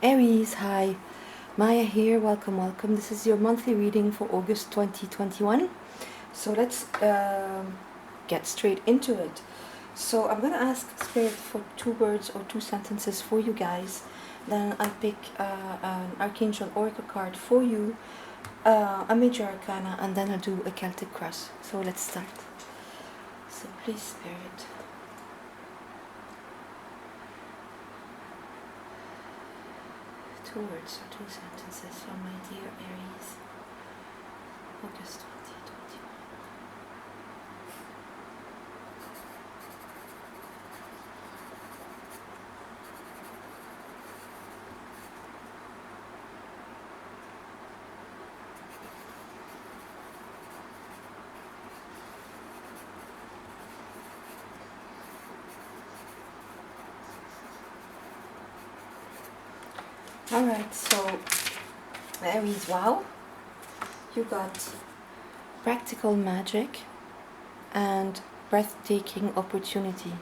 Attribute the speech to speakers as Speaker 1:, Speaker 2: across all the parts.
Speaker 1: Aries, hi. Maya here, welcome. This is your monthly reading for August 2021. So let's get straight into it. So I'm going to ask Spirit for 2 words or 2 sentences for you guys. Then I pick an Archangel Oracle card for you, a Major Arcana, and then I'll do a Celtic Cross. So let's start. So please, Spirit. 2 words or 2 sentences from my dear Aries, August 2021. Alright, so Aries, wow, you got practical magic and breathtaking opportunity.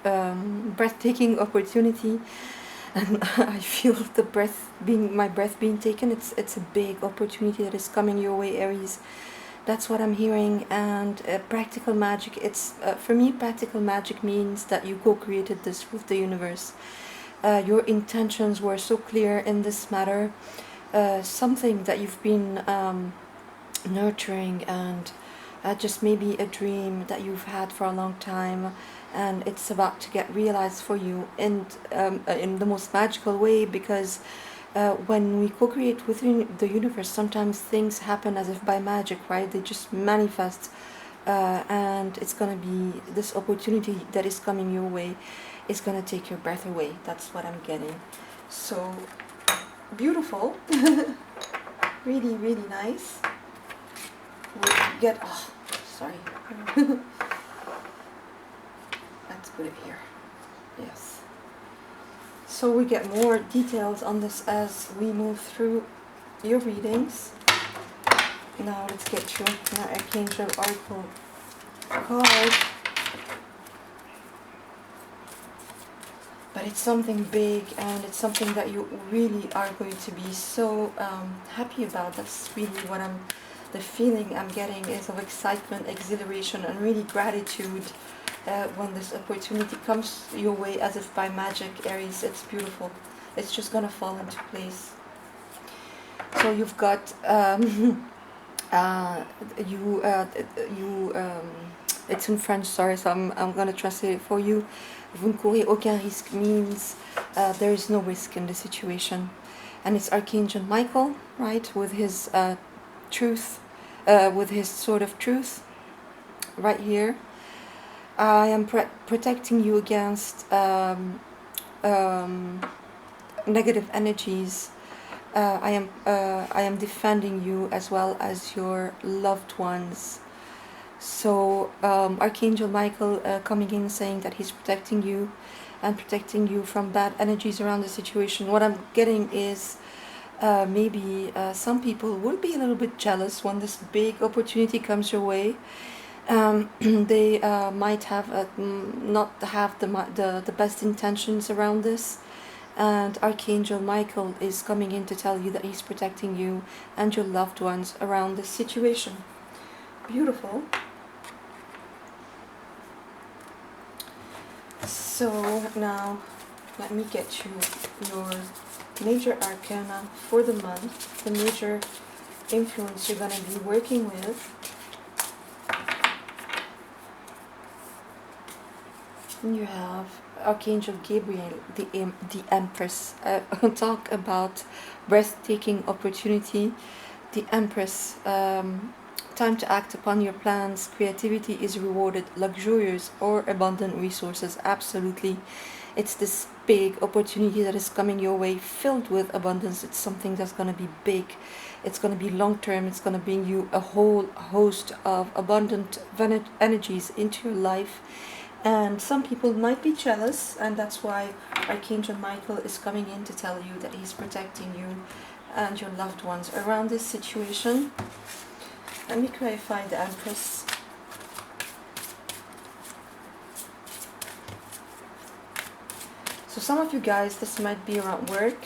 Speaker 1: Breathtaking opportunity, and I feel my breath being taken. It's a big opportunity that is coming your way, Aries. That's what I'm hearing. And practical magic. It's for me, practical magic means that you co-created this with the universe. Your intentions were so clear in this matter. Something that you've been nurturing, and just maybe a dream that you've had for a long time, and it's about to get realized for you in the most magical way, because when we co-create within the universe, sometimes things happen as if by magic, right? They just manifest, and it's gonna be this opportunity that is coming your way is gonna take your breath away. That's what I'm getting. So beautiful. Really, really nice. We get, oh, sorry. Let's put it here. Yes. So we get more details on this as we move through your readings. Now let's get you an Archangel Oracle card. But it's something big, and it's something that you really are going to be so happy about. That's really what the feeling I'm getting is of excitement, exhilaration, and really gratitude when this opportunity comes your way as if by magic, Aries. It's beautiful. It's just gonna fall into place. So you've got it's in French, sorry, so I'm gonna translate it for you. Vous ne courez aucun risque means there is no risk in the situation. And it's Archangel Michael, right, with his truth, with his sword of truth, right here. I am protecting you against negative energies. I am defending you as well as your loved ones. So Archangel Michael coming in saying that he's protecting you and protecting you from bad energies around the situation. What I'm getting is maybe some people will be a little bit jealous when this big opportunity comes your way. They might have not have the best intentions around this. And Archangel Michael is coming in to tell you that he's protecting you and your loved ones around this situation. Beautiful. So now let me get you your major arcana for the month, the major influence you're going to be working with. And you have Archangel Gabriel, the Empress. Talk about breathtaking opportunity. The Empress. Time to act upon your plans. Creativity is rewarded. Luxurious or abundant resources. Absolutely. It's this big opportunity that is coming your way, filled with abundance. It's something that's going to be big. It's going to be long term. It's going to bring you a whole host of abundant energies into your life. And some people might be jealous, and that's why Archangel Michael is coming in to tell you that he's protecting you and your loved ones around this situation. Let me clarify the Empress. So some of you guys, this might be around work.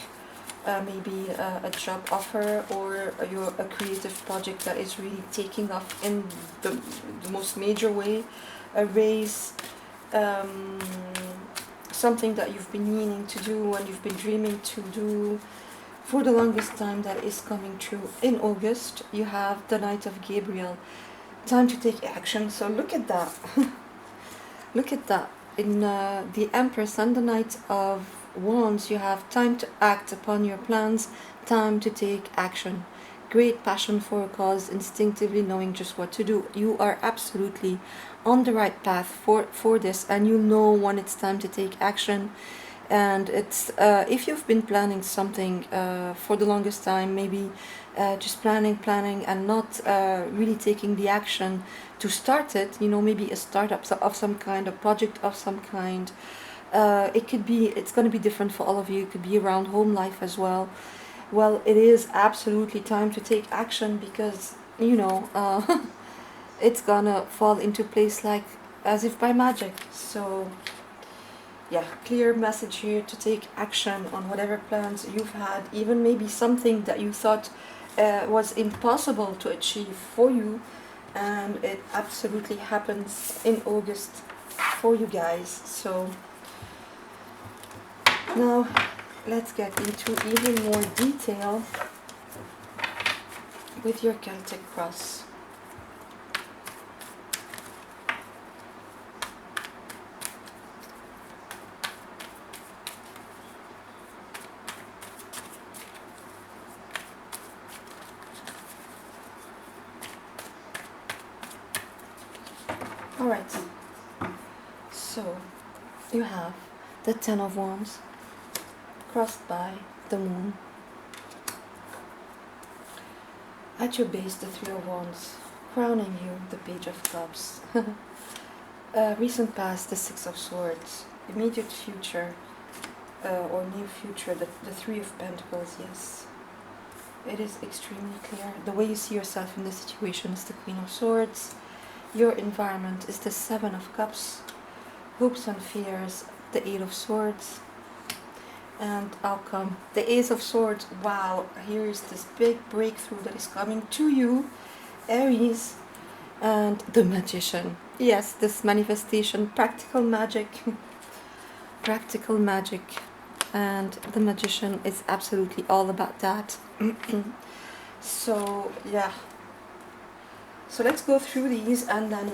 Speaker 1: maybe a job offer, or a creative project that is really taking off in the most major way, a raise, um, something that you've been meaning to do and you've been dreaming to do for the longest time that is coming true. In August, you have the Knight of Gabriel, time to take action. So look at that. Look at that. In the Empress and the Knight of Wands, you have time to act upon your plans, time to take action. Great passion for a cause, instinctively knowing just what to do. You are absolutely on the right path for this, and you know when it's time to take action. And it's if you've been planning something for the longest time, maybe just planning and not really taking the action to start it, maybe a startup of some kind, a project of some kind. It's going to be different for all of you. It could be around home life as well. Well, it is absolutely time to take action, because it's gonna fall into place like as if by magic. So yeah, clear message here to take action on whatever plans you've had, even maybe something that you thought was impossible to achieve for you, and it absolutely happens in August for you guys. So now let's get into even more detail with your Celtic cross. Alright, so you have the Ten of Wands crossed by the Moon. At your base, the Three of Wands, crowning you, the Page of Cups. Recent past, the Six of Swords. Immediate future, or near future, the Three of Pentacles, yes. It is extremely clear. The way you see yourself in this situation is the Queen of Swords. Your environment is the Seven of Cups. Hopes and fears, the Eight of Swords. And outcome, the Ace of Swords. Wow, here is this big breakthrough that is coming to you, Aries. And the Magician. Yes, this manifestation, practical magic. Practical magic. And the Magician is absolutely all about that. So yeah, so let's go through these, and then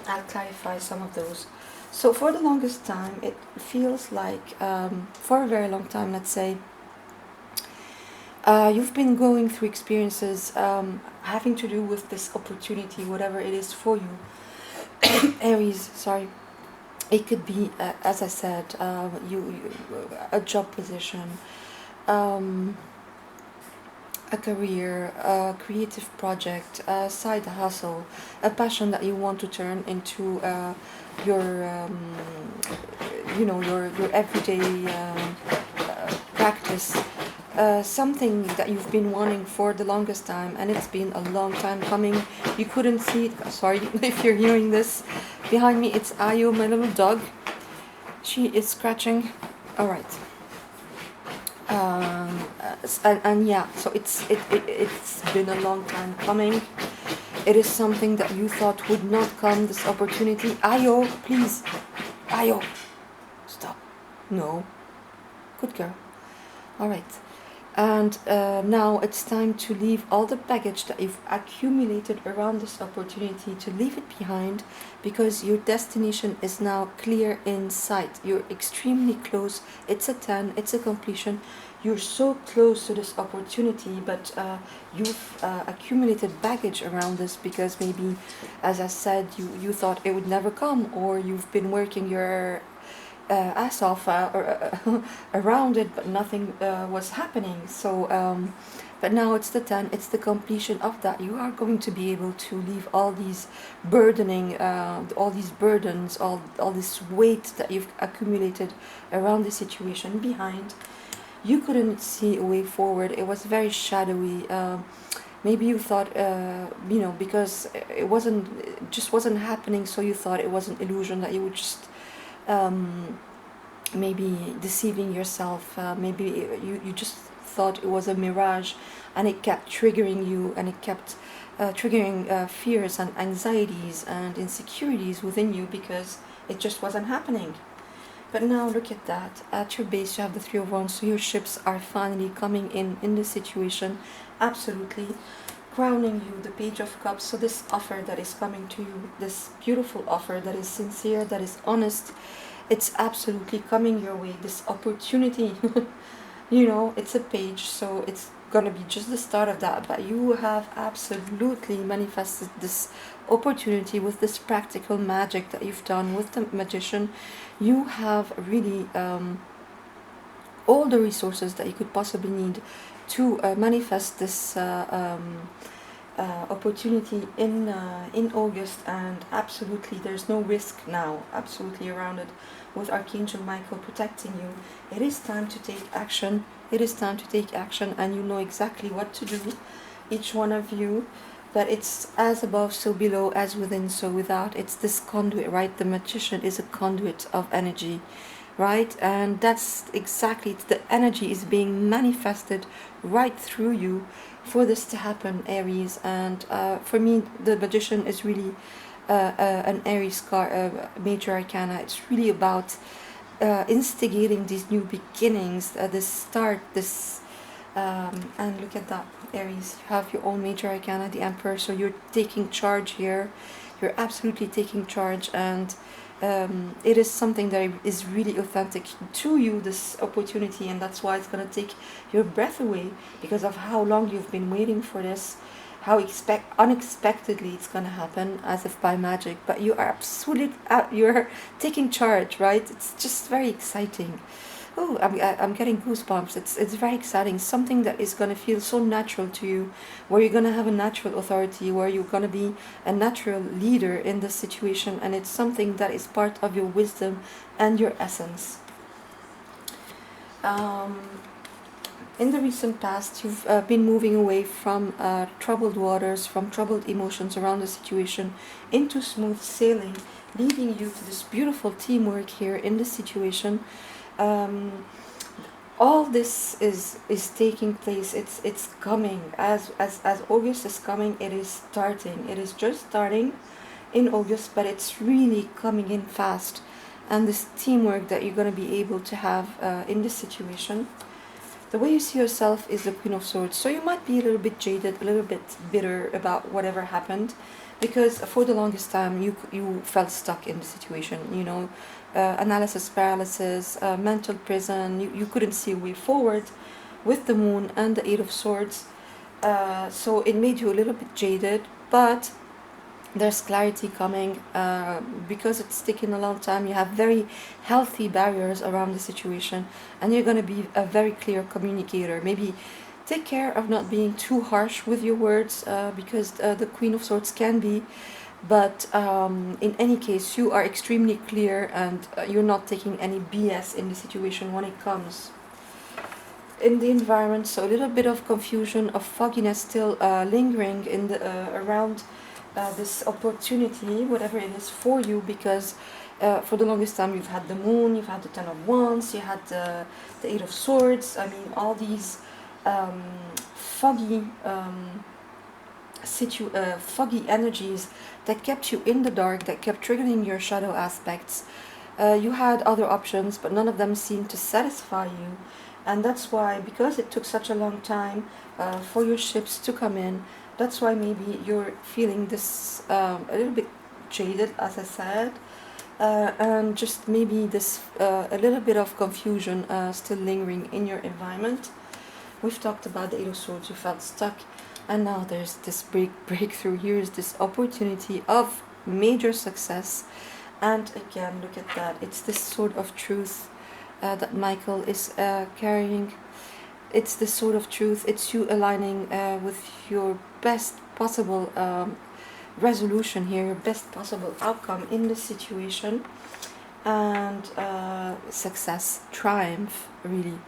Speaker 1: I'll clarify some of those. So for the longest time, it feels like, for a very long time, let's say, you've been going through experiences having to do with this opportunity, whatever it is for you. Aries, sorry. It could be, as I said, a job position, a career, a creative project, a side hustle, a passion that you want to turn into your your everyday practice, something that you've been wanting for the longest time, and it's been a long time coming. You couldn't see it. Sorry if you're hearing this behind me. It's Ayo, my little dog. She is scratching. All right. And yeah, so it's been a long time coming. It is something that you thought would not come, this opportunity. Ayo, please. Ayo, stop. No. Good girl. All right. And now it's time to leave all the baggage that you've accumulated around this opportunity, to leave it behind, because your destination is now clear in sight. You're extremely close. It's a 10, it's a completion. You're so close to this opportunity, but you've accumulated baggage around this, because maybe, as I said, you thought it would never come, or you've been working your ass off around it, but nothing was happening. So but now it's the 10, it's the completion of that. You are going to be able to leave all these burdening, all these burdens, all this weight that you've accumulated around the situation behind. You couldn't see a way forward. It was very shadowy. Maybe you thought, because it just wasn't happening, so you thought it was an illusion, that you would just maybe deceiving yourself, maybe you just thought it was a mirage, and it kept triggering you, and it kept triggering fears and anxieties and insecurities within you because it just wasn't happening. But now look at that. At your base, you have the Three of Wands, so your ships are finally coming in this situation, absolutely crowning you, the Page of Cups. So this offer that is coming to you, this beautiful offer that is sincere, that is honest, it's absolutely coming your way. This opportunity, you know, it's a page, so it's gonna be just the start of that, but you have absolutely manifested this opportunity with this practical magic that you've done with the Magician. You have really all the resources that you could possibly need to manifest this opportunity in August, and absolutely there's no risk now, absolutely around it, with Archangel Michael protecting you. It is time to take action. It is time to take action, and you know exactly what to do, each one of you. But it's as above, so below, as within, so without. It's this conduit, right? The Magician is a conduit of energy, right? And that's exactly, the energy is being manifested right through you for this to happen, Aries. And for me, the Magician is really an Aries card, major arcana. It's really about instigating these new beginnings, this start, this and look at that, Aries. You have your own major arcana, the Emperor. So you're taking charge here. You're absolutely taking charge, and it is something that is really authentic to you, this opportunity, and that's why it's going to take your breath away because of how long you've been waiting for this, how unexpectedly it's going to happen, as if by magic. But you are absolutely you're taking charge, right? It's just very exciting. Oh, I'm getting goosebumps. It's very exciting. Something that is going to feel so natural to you, where you're going to have a natural authority, where you're going to be a natural leader in the situation, and it's something that is part of your wisdom and your essence. In the recent past, you've been moving away from troubled waters, from troubled emotions around the situation, into smooth sailing, leading you to this beautiful teamwork here in the situation. Um, all this is taking place. It's coming as August is coming. It is starting. It is just starting in August, but it's really coming in fast. And this teamwork that you're going to be able to have in this situation. The way you see yourself is the Queen of Swords. So you might be a little bit jaded, a little bit bitter about whatever happened, because for the longest time you felt stuck in the situation. You know, analysis paralysis, mental prison. You couldn't see a way forward with the Moon and the Eight of Swords. So it made you a little bit jaded, but there's clarity coming because it's taken a long time. You have very healthy barriers around the situation, and you're going to be a very clear communicator. Maybe take care of not being too harsh with your words, because the Queen of Swords can be, but in any case you are extremely clear, and you're not taking any BS in the situation when it comes in the environment. So a little bit of confusion, of fogginess still lingering in the around this opportunity, whatever it is for you, because for the longest time you've had the Moon, you've had the Ten of Wands, you had the Eight of Swords. I mean, all these foggy foggy energies that kept you in the dark, that kept triggering your shadow aspects. You had other options, but none of them seemed to satisfy you, and that's why, because it took such a long time for your ships to come in, that's why maybe you're feeling this a little bit jaded, as I said, and just maybe this a little bit of confusion still lingering in your environment. We've talked about the Eight of Swords. You felt stuck, and now there's this breakthrough. Here's this opportunity of major success, and again, look at that. It's this sword of truth that Michael is carrying. It's the sword of truth. It's you aligning with your best possible resolution here, your best possible outcome in this situation, and success, triumph, really.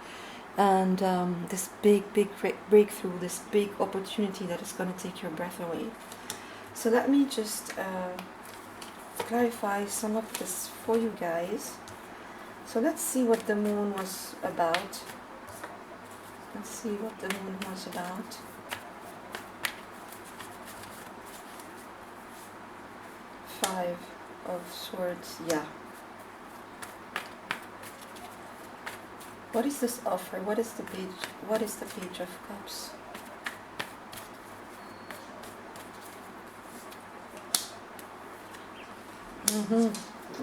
Speaker 1: And this big breakthrough, this big opportunity that is going to take your breath away. So let me just clarify some of this for you guys. So let's see what the moon was about. Let's see what the moon was about. Five of Swords, yeah. What is this offer? What is the page? What is the Page of Cups?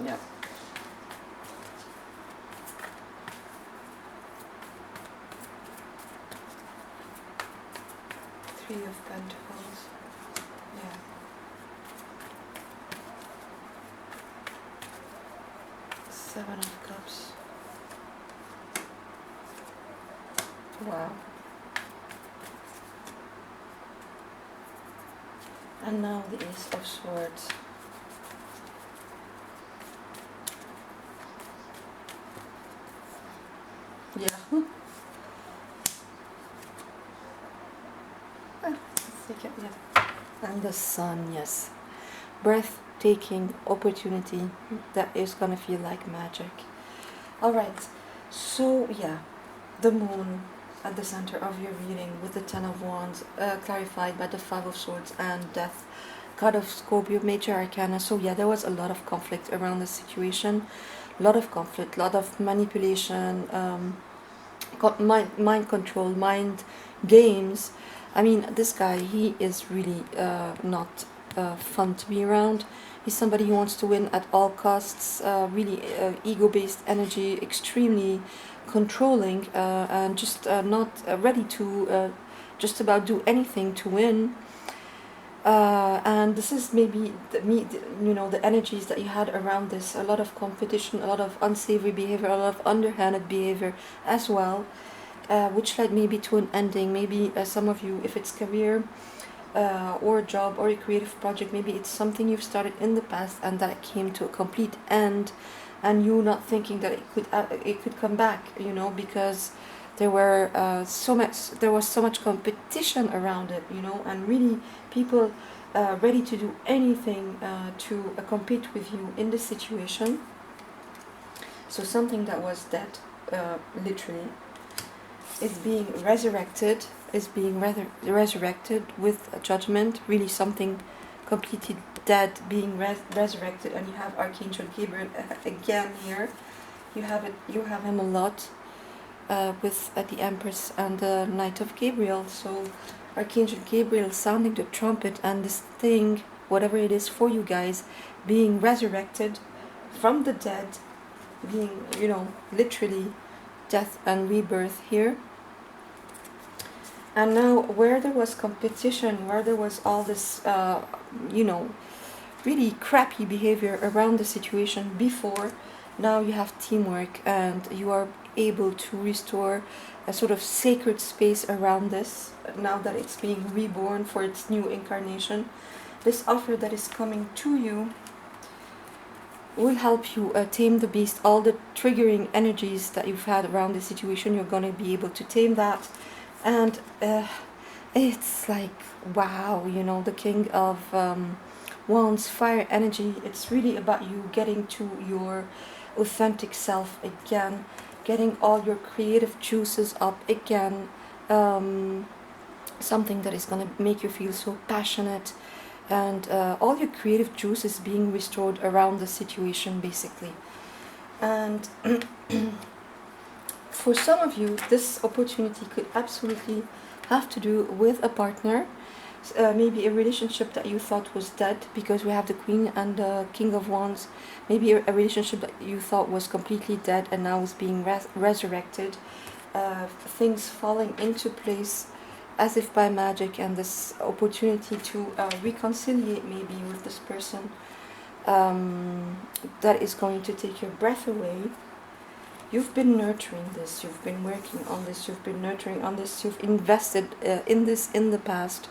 Speaker 1: Yeah. Three of Pentacles. Yeah. Seven of Cups. Wow. And now the Ace of Swords. Yeah. Let's take it, yeah. And the Sun, yes. Breathtaking opportunity that is gonna feel like magic. Alright, so yeah, the moon at the center of your reading with the Ten of Wands, clarified by the Five of Swords and Death, God of Scorpio, Major Arcana. So yeah, there was a lot of conflict around the situation, a lot of conflict, a lot of manipulation, mind control, mind games. I mean, this guy, he is really not fun to be around. He's somebody who wants to win at all costs, really ego-based energy, extremely controlling, and just not ready to just about do anything to win. And this is maybe the energies that you had around this, a lot of competition, a lot of unsavory behavior, a lot of underhanded behavior as well, which led maybe to an ending. Maybe some of you, if it's career or a job or a creative project, maybe it's something you've started in the past and that it came to a complete end, and you not thinking that it could come back, because there was so much competition around it, and really people ready to do anything to compete with you in this situation. So something that was dead, literally, is being resurrected, resurrected with a judgment. Really, something completely dead being resurrected, and you have Archangel Gabriel again here. You have him a lot with the Empress and the Knight of Gabriel. So Archangel Gabriel sounding the trumpet, and this thing, whatever it is for you guys, being resurrected from the dead, being, literally death and rebirth here. And now, where there was competition, where there was all this, really crappy behavior around the situation before, now you have teamwork, and you are able to restore a sort of sacred space around this, now that it's being reborn for its new incarnation. This offer that is coming to you will help you tame the beast. All the triggering energies that you've had around the situation, you're going to be able to tame that. And it's like, wow, the King of Wands, fire energy. It's really about you getting to your authentic self again, getting all your creative juices up again, something that is going to make you feel so passionate, and all your creative juices being restored around the situation, basically. And for some of you, this opportunity could absolutely have to do with a partner, maybe a relationship that you thought was dead, because we have the Queen and the King of Wands. Maybe a relationship that you thought was completely dead and now is being resurrected, things falling into place as if by magic, and this opportunity to reconciliate maybe with this person that is going to take your breath away. You've been nurturing this, you've been working on this, you've been nurturing on this, you've invested in this in the past,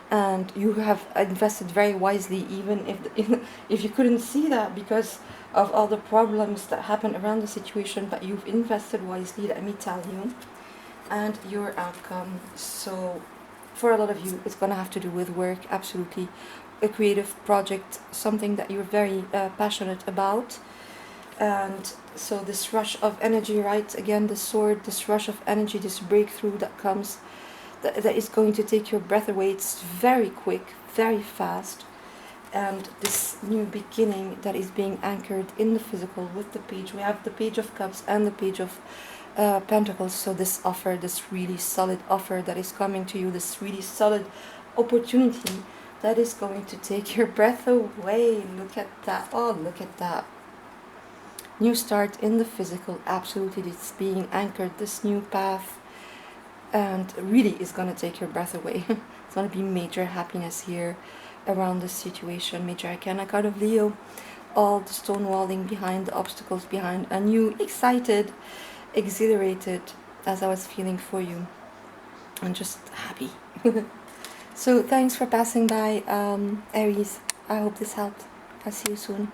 Speaker 1: and you have invested very wisely, even if you couldn't see that because of all the problems that happen around the situation, but you've invested wisely, let me tell you. And your outcome, so for a lot of you, it's going to have to do with work, absolutely, a creative project, something that you're very passionate about. And so this rush of energy, right? Again, the sword, this rush of energy, this breakthrough that comes, that is going to take your breath away. It's very quick, very fast. And this new beginning that is being anchored in the physical with the page. We have the Page of Cups and the Page of Pentacles. So this offer, this really solid offer that is coming to you, this really solid opportunity that is going to take your breath away. Look at that. Oh, look at that. New start in the physical. Absolutely, it's being anchored, this new path. And really is going to take your breath away. It's going to be major happiness here around this situation. Major Arcana card of Leo. All the stonewalling behind, the obstacles behind. A new, excited, exhilarated, as I was feeling for you. I'm just happy. So thanks for passing by, Aries. I hope this helped. I'll see you soon.